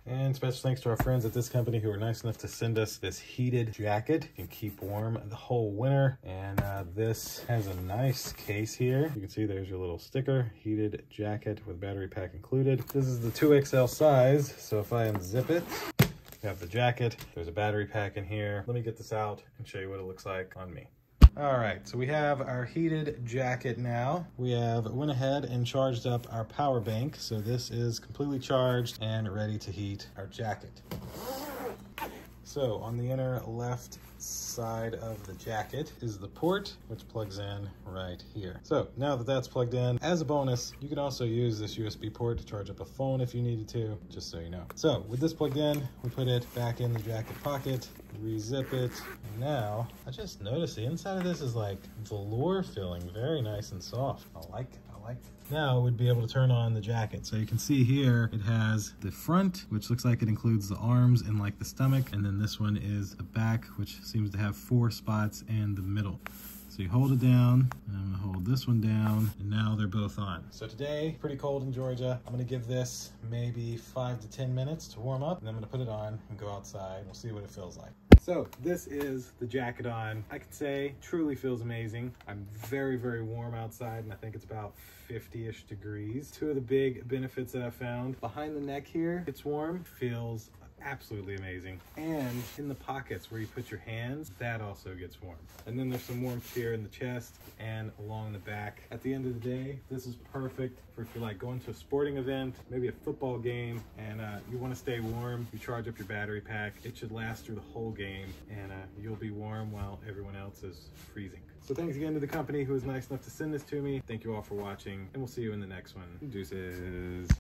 And special thanks to our friends at this company who were nice enough to send us this heated jacket. You can keep warm the whole winter. And this has a nice case here. You can see there's your little sticker, heated jacket with battery pack included. This is the 2XL size, so if I unzip it, you have the jacket, there's a battery pack in here. Let me get this out and show you what it looks like on me. All right, so we have our heated jacket now. We have went ahead and charged up our power bank. So this is completely charged and ready to heat our jacket. So on the inner left side of the jacket is the port, which plugs in right here. So now that that's plugged in, as a bonus, you can also use this USB port to charge up a phone if you needed to, just so you know. So with this plugged in, we put it back in the jacket pocket, re-zip it, and now I just noticed the inside of this is like velour filling, very nice and soft. I like it. Now we'd be able to turn on the jacket. So you can see here, it has the front, which looks like it includes the arms and like the stomach. And then this one is the back, which seems to have 4 spots, and the middle. So you hold it down, and I'm gonna hold this one down, and now they're both on. So today, pretty cold in Georgia. I'm gonna give this maybe 5 to 10 minutes to warm up, and then I'm gonna put it on and go outside. We'll see what it feels like. So this is the jacket on. I can say truly feels amazing. I'm very, very warm outside, and I think it's about 50-ish degrees. 2 of the big benefits that I found: behind the neck here, it's warm, feels absolutely amazing. And in the pockets where you put your hands, that also gets warm. And then there's some warmth here in the chest and along the back. At the end of the day, this is perfect for if you're like going to a sporting event, maybe a football game, and you want to stay warm. You charge up your battery pack. It should last through the whole game, and you'll be warm while everyone else is freezing. So thanks again to the company who was nice enough to send this to me. Thank you all for watching, and we'll see you in the next one. Deuces.